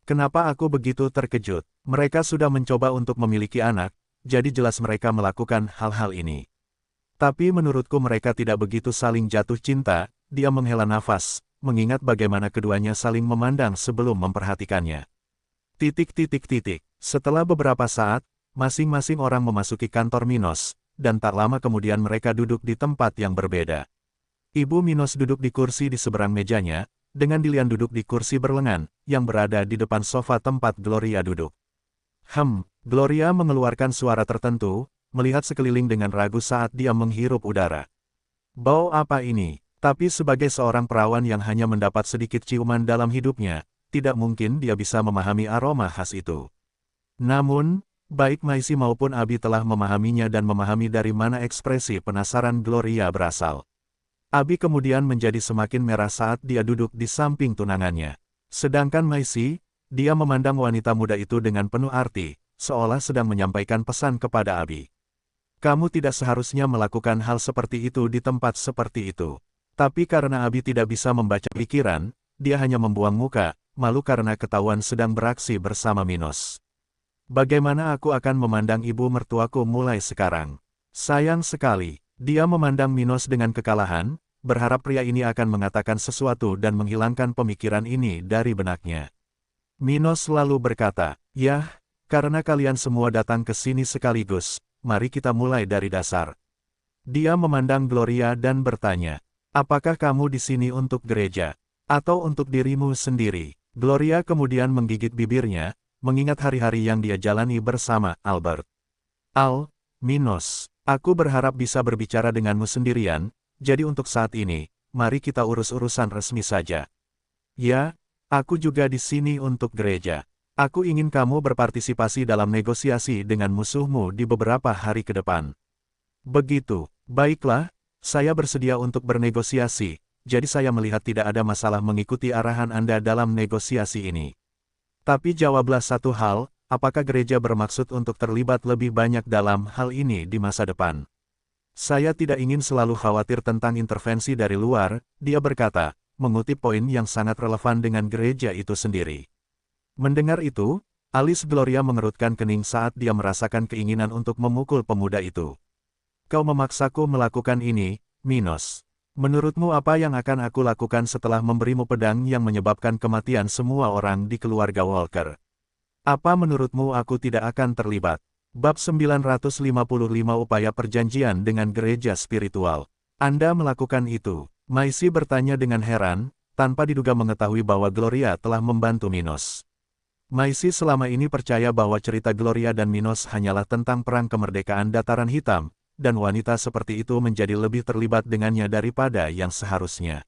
Kenapa aku begitu terkejut? Mereka sudah mencoba untuk memiliki anak, jadi jelas mereka melakukan hal-hal ini. Tapi menurutku mereka tidak begitu saling jatuh cinta, dia menghela nafas, mengingat bagaimana keduanya saling memandang sebelum memperhatikannya. Setelah beberapa saat, masing-masing orang memasuki kantor Minos, dan tak lama kemudian mereka duduk di tempat yang berbeda. Ibu Minos duduk di kursi di seberang mejanya, dengan Dilian duduk di kursi berlengan, yang berada di depan sofa tempat Gloria duduk. Gloria mengeluarkan suara tertentu, melihat sekeliling dengan ragu saat dia menghirup udara. Bau apa ini? Tapi sebagai seorang perawan yang hanya mendapat sedikit ciuman dalam hidupnya, tidak mungkin dia bisa memahami aroma khas itu. Namun, baik Maisi maupun Abi telah memahaminya dan memahami dari mana ekspresi penasaran Gloria berasal. Abi kemudian menjadi semakin merah saat dia duduk di samping tunangannya. Sedangkan Maisi, dia memandang wanita muda itu dengan penuh arti, seolah sedang menyampaikan pesan kepada Abi. Kamu tidak seharusnya melakukan hal seperti itu di tempat seperti itu. Tapi karena Abi tidak bisa membaca pikiran, dia hanya membuang muka, malu karena ketahuan sedang beraksi bersama Minos. Bagaimana aku akan memandang ibu mertuaku mulai sekarang? Sayang sekali. Dia memandang Minos dengan kekalahan, berharap pria ini akan mengatakan sesuatu dan menghilangkan pemikiran ini dari benaknya. Minos lalu berkata, "Yah, karena kalian semua datang ke sini sekaligus, mari kita mulai dari dasar." Dia memandang Gloria dan bertanya, "Apakah kamu di sini untuk gereja, atau untuk dirimu sendiri?" Gloria kemudian menggigit bibirnya, mengingat hari-hari yang dia jalani bersama Albert. Minos. Aku berharap bisa berbicara denganmu sendirian, jadi untuk saat ini, mari kita urus urusan resmi saja. Ya, aku juga di sini untuk gereja. Aku ingin kamu berpartisipasi dalam negosiasi dengan musuhmu di beberapa hari ke depan. Begitu, baiklah, saya bersedia untuk bernegosiasi, jadi saya melihat tidak ada masalah mengikuti arahan Anda dalam negosiasi ini. Tapi jawablah satu hal, apakah gereja bermaksud untuk terlibat lebih banyak dalam hal ini di masa depan? Saya tidak ingin selalu khawatir tentang intervensi dari luar, dia berkata, mengutip poin yang sangat relevan dengan gereja itu sendiri. Mendengar itu, alis Gloria mengerutkan kening saat dia merasakan keinginan untuk memukul pemuda itu. Kau memaksaku melakukan ini, Minos. Menurutmu apa yang akan aku lakukan setelah memberimu pedang yang menyebabkan kematian semua orang di keluarga Walker? Apa menurutmu aku tidak akan terlibat? Bab 955 Upaya Perjanjian dengan Gereja Spiritual. Anda melakukan itu? Maisi bertanya dengan heran, tanpa diduga mengetahui bahwa Gloria telah membantu Minos. Maisi selama ini percaya bahwa cerita Gloria dan Minos hanyalah tentang perang kemerdekaan dataran hitam, dan wanita seperti itu menjadi lebih terlibat dengannya daripada yang seharusnya.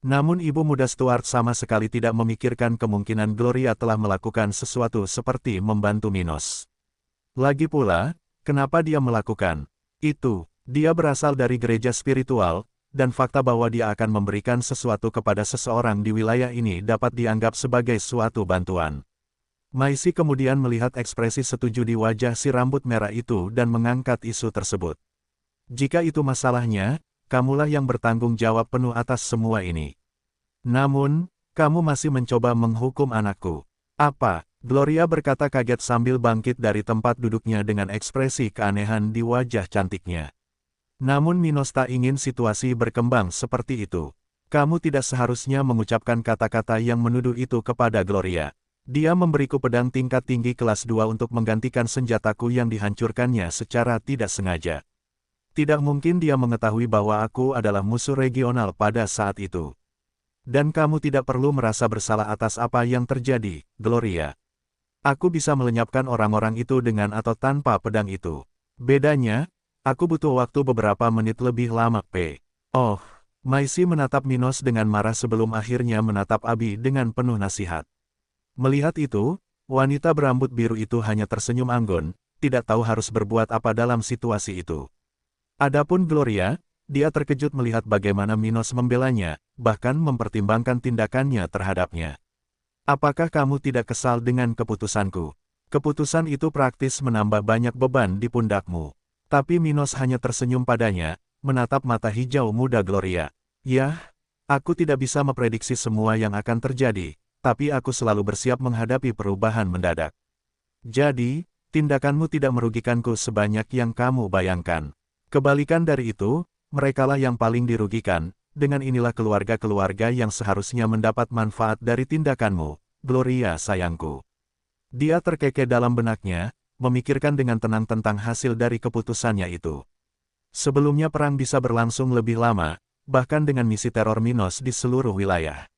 Namun ibu muda Stuart sama sekali tidak memikirkan kemungkinan Gloria telah melakukan sesuatu seperti membantu Minos. Lagi pula, kenapa dia melakukan itu? Dia berasal dari gereja spiritual, dan fakta bahwa dia akan memberikan sesuatu kepada seseorang di wilayah ini dapat dianggap sebagai suatu bantuan. Maisi kemudian melihat ekspresi setuju di wajah si rambut merah itu dan mengangkat isu tersebut. Jika itu masalahnya, kamulah yang bertanggung jawab penuh atas semua ini. Namun, kamu masih mencoba menghukum anakku. Apa? Gloria berkata kaget sambil bangkit dari tempat duduknya dengan ekspresi keanehan di wajah cantiknya. Namun Minos tak ingin situasi berkembang seperti itu. Kamu tidak seharusnya mengucapkan kata-kata yang menuduh itu kepada Gloria. Dia memberiku pedang tingkat tinggi kelas 2 untuk menggantikan senjataku yang dihancurkannya secara tidak sengaja. Tidak mungkin dia mengetahui bahwa aku adalah musuh regional pada saat itu. Dan kamu tidak perlu merasa bersalah atas apa yang terjadi, Gloria. Aku bisa melenyapkan orang-orang itu dengan atau tanpa pedang itu. Bedanya, aku butuh waktu beberapa menit lebih lama, P. Oh, Maisi menatap Minos dengan marah sebelum akhirnya menatap Abi dengan penuh nasihat. Melihat itu, wanita berambut biru itu hanya tersenyum anggun, tidak tahu harus berbuat apa dalam situasi itu. Adapun Gloria, dia terkejut melihat bagaimana Minos membelanya, bahkan mempertimbangkan tindakannya terhadapnya. Apakah kamu tidak kesal dengan keputusanku? Keputusan itu praktis menambah banyak beban di pundakmu. Tapi Minos hanya tersenyum padanya, menatap mata hijau muda Gloria. Yah, aku tidak bisa memprediksi semua yang akan terjadi, tapi aku selalu bersiap menghadapi perubahan mendadak. Jadi, tindakanmu tidak merugikanku sebanyak yang kamu bayangkan. Kebalikan dari itu, merekalah yang paling dirugikan, dengan inilah keluarga-keluarga yang seharusnya mendapat manfaat dari tindakanmu, Gloria sayangku. Dia terkekeh dalam benaknya, memikirkan dengan tenang tentang hasil dari keputusannya itu. Sebelumnya perang bisa berlangsung lebih lama, bahkan dengan misi teror Minos di seluruh wilayah.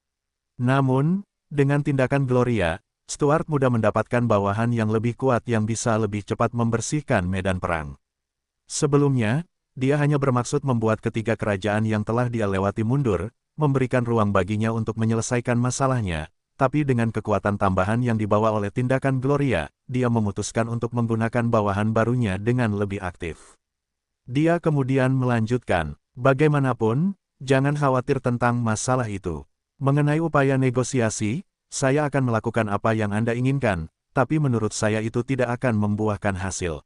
Namun, dengan tindakan Gloria, Stuart muda mendapatkan bawahan yang lebih kuat yang bisa lebih cepat membersihkan medan perang. Sebelumnya, dia hanya bermaksud membuat ketiga kerajaan yang telah dia lewati mundur, memberikan ruang baginya untuk menyelesaikan masalahnya, tapi dengan kekuatan tambahan yang dibawa oleh tindakan Gloria, dia memutuskan untuk menggunakan bawahan barunya dengan lebih aktif. Dia kemudian melanjutkan, bagaimanapun, jangan khawatir tentang masalah itu. Mengenai upaya negosiasi, saya akan melakukan apa yang Anda inginkan, tapi menurut saya itu tidak akan membuahkan hasil.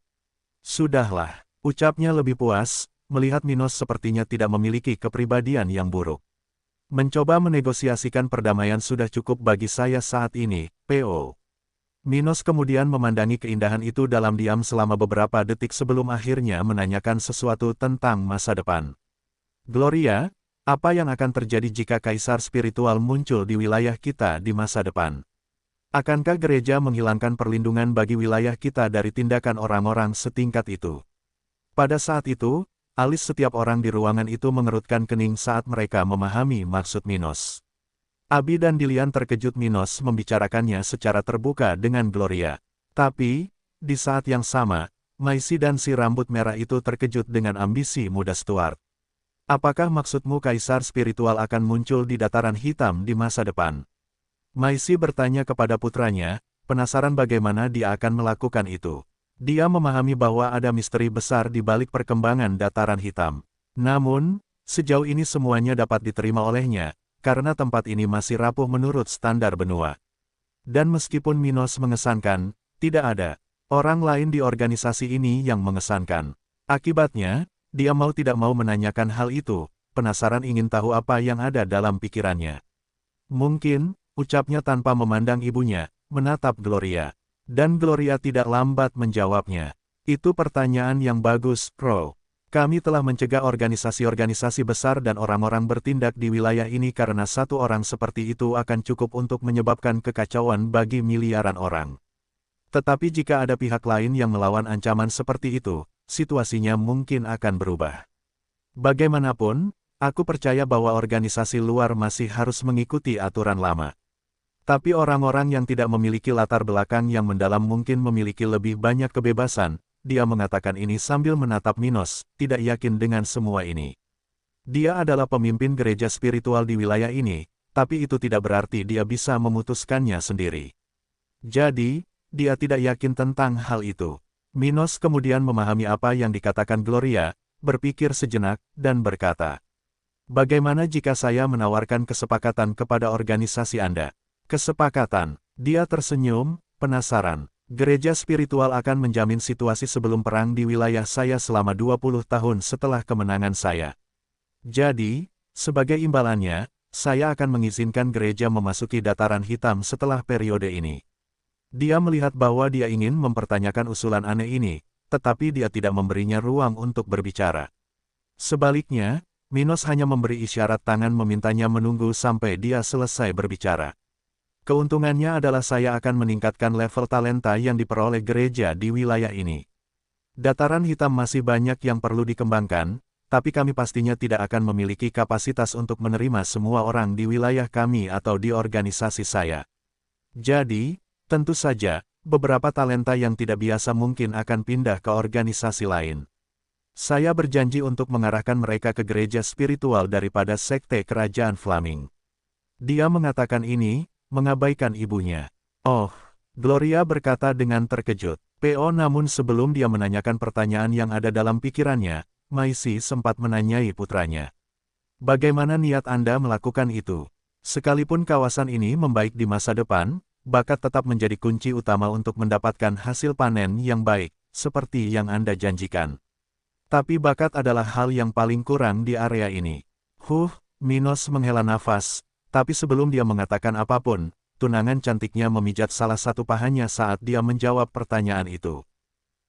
Sudahlah, ucapnya lebih puas, melihat Minos sepertinya tidak memiliki kepribadian yang buruk. Mencoba menegosiasikan perdamaian sudah cukup bagi saya saat ini, P.O. Minos kemudian memandangi keindahan itu dalam diam selama beberapa detik sebelum akhirnya menanyakan sesuatu tentang masa depan. Gloria, apa yang akan terjadi jika kaisar spiritual muncul di wilayah kita di masa depan? Akankah gereja menghilangkan perlindungan bagi wilayah kita dari tindakan orang-orang setingkat itu? Pada saat itu, alis setiap orang di ruangan itu mengerutkan kening saat mereka memahami maksud Minos. Abi dan Dilian terkejut Minos membicarakannya secara terbuka dengan Gloria. Tapi, di saat yang sama, Maisi dan si rambut merah itu terkejut dengan ambisi muda Stuart. Apakah maksudmu kaisar spiritual akan muncul di dataran hitam di masa depan? Maisi bertanya kepada putranya, penasaran bagaimana dia akan melakukan itu. Dia memahami bahwa ada misteri besar di balik perkembangan dataran hitam. Namun, sejauh ini semuanya dapat diterima olehnya, karena tempat ini masih rapuh menurut standar benua. Dan meskipun Minos mengesankan, tidak ada orang lain di organisasi ini yang mengesankan. Akibatnya, dia mau tidak mau menanyakan hal itu, penasaran ingin tahu apa yang ada dalam pikirannya. Mungkin, ucapnya tanpa memandang ibunya, menatap Gloria. Dan Gloria tidak lambat menjawabnya. Itu pertanyaan yang bagus, Pro. Kami telah mencegah organisasi-organisasi besar dan orang-orang bertindak di wilayah ini karena satu orang seperti itu akan cukup untuk menyebabkan kekacauan bagi miliaran orang. Tetapi jika ada pihak lain yang melawan ancaman seperti itu, situasinya mungkin akan berubah. Bagaimanapun, aku percaya bahwa organisasi luar masih harus mengikuti aturan lama. Tapi orang-orang yang tidak memiliki latar belakang yang mendalam mungkin memiliki lebih banyak kebebasan, dia mengatakan ini sambil menatap Minos, tidak yakin dengan semua ini. Dia adalah pemimpin gereja spiritual di wilayah ini, tapi itu tidak berarti dia bisa memutuskannya sendiri. Jadi, dia tidak yakin tentang hal itu. Minos kemudian memahami apa yang dikatakan Gloria, berpikir sejenak, dan berkata, "Bagaimana jika saya menawarkan kesepakatan kepada organisasi Anda?" Kesepakatan. Dia tersenyum, penasaran. Gereja spiritual akan menjamin situasi sebelum perang di wilayah saya selama 20 tahun setelah kemenangan saya. Jadi, sebagai imbalannya, saya akan mengizinkan gereja memasuki dataran hitam setelah periode ini. Dia melihat bahwa dia ingin mempertanyakan usulan aneh ini, tetapi dia tidak memberinya ruang untuk berbicara. Sebaliknya, Minos hanya memberi isyarat tangan memintanya menunggu sampai dia selesai berbicara. Keuntungannya adalah saya akan meningkatkan level talenta yang diperoleh gereja di wilayah ini. Dataran hitam masih banyak yang perlu dikembangkan, tapi kami pastinya tidak akan memiliki kapasitas untuk menerima semua orang di wilayah kami atau di organisasi saya. Jadi, tentu saja, beberapa talenta yang tidak biasa mungkin akan pindah ke organisasi lain. Saya berjanji untuk mengarahkan mereka ke gereja spiritual daripada sekte kerajaan Flaming. Dia mengatakan ini, mengabaikan ibunya. Oh, Gloria berkata dengan terkejut. PO namun sebelum dia menanyakan pertanyaan yang ada dalam pikirannya, Maisi sempat menanyai putranya. Bagaimana niat Anda melakukan itu? Sekalipun kawasan ini membaik di masa depan, bakat tetap menjadi kunci utama untuk mendapatkan hasil panen yang baik, seperti yang Anda janjikan. Tapi bakat adalah hal yang paling kurang di area ini. Minos menghela nafas. Tapi sebelum dia mengatakan apapun, tunangan cantiknya memijat salah satu pahanya saat dia menjawab pertanyaan itu.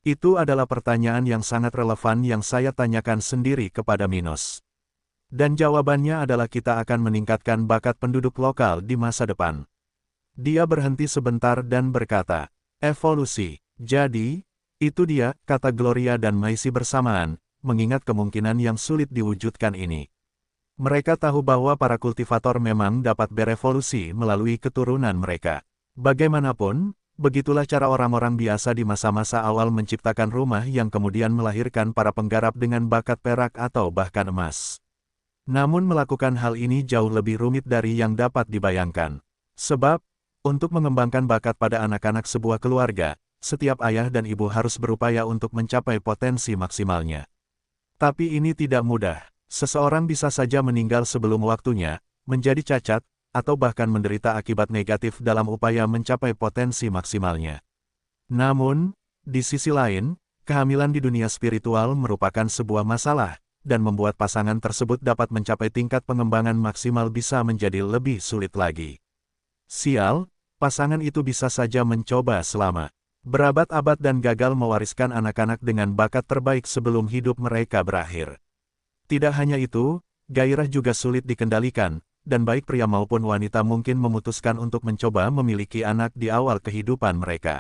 Itu adalah pertanyaan yang sangat relevan yang saya tanyakan sendiri kepada Minos. Dan jawabannya adalah kita akan meningkatkan bakat penduduk lokal di masa depan. Dia berhenti sebentar dan berkata, evolusi. Jadi, itu dia, kata Gloria dan Maisi bersamaan, mengingat kemungkinan yang sulit diwujudkan ini. Mereka tahu bahwa para kultivator memang dapat berevolusi melalui keturunan mereka. Bagaimanapun, begitulah cara orang-orang biasa di masa-masa awal menciptakan rumah yang kemudian melahirkan para penggarap dengan bakat perak atau bahkan emas. Namun melakukan hal ini jauh lebih rumit dari yang dapat dibayangkan. Sebab, untuk mengembangkan bakat pada anak-anak sebuah keluarga, setiap ayah dan ibu harus berupaya untuk mencapai potensi maksimalnya. Tapi ini tidak mudah. Seseorang bisa saja meninggal sebelum waktunya, menjadi cacat, atau bahkan menderita akibat negatif dalam upaya mencapai potensi maksimalnya. Namun, di sisi lain, kehamilan di dunia spiritual merupakan sebuah masalah, dan membuat pasangan tersebut dapat mencapai tingkat pengembangan maksimal bisa menjadi lebih sulit lagi. Sial, pasangan itu bisa saja mencoba selama berabad-abad dan gagal mewariskan anak-anak dengan bakat terbaik sebelum hidup mereka berakhir. Tidak hanya itu, gairah juga sulit dikendalikan, dan baik pria maupun wanita mungkin memutuskan untuk mencoba memiliki anak di awal kehidupan mereka.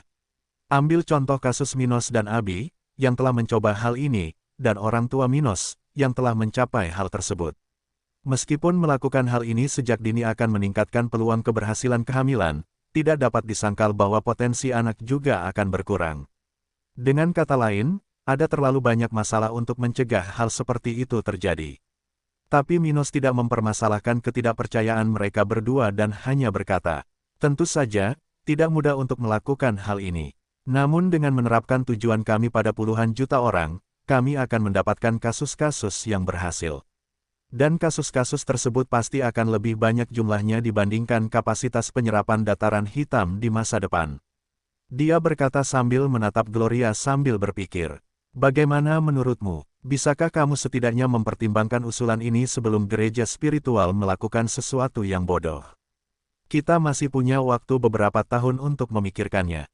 Ambil contoh kasus Minos dan Abi, yang telah mencoba hal ini, dan orang tua Minos, yang telah mencapai hal tersebut. Meskipun melakukan hal ini sejak dini akan meningkatkan peluang keberhasilan kehamilan, tidak dapat disangkal bahwa potensi anak juga akan berkurang. Dengan kata lain, ada terlalu banyak masalah untuk mencegah hal seperti itu terjadi. Tapi Minos tidak mempermasalahkan ketidakpercayaan mereka berdua dan hanya berkata, tentu saja, tidak mudah untuk melakukan hal ini. Namun dengan menerapkan tujuan kami pada puluhan juta orang, kami akan mendapatkan kasus-kasus yang berhasil. Dan kasus-kasus tersebut pasti akan lebih banyak jumlahnya dibandingkan kapasitas penyerapan dataran hitam di masa depan. Dia berkata sambil menatap Gloria sambil berpikir. Bagaimana menurutmu, bisakah kamu setidaknya mempertimbangkan usulan ini sebelum gereja spiritual melakukan sesuatu yang bodoh? Kita masih punya waktu beberapa tahun untuk memikirkannya.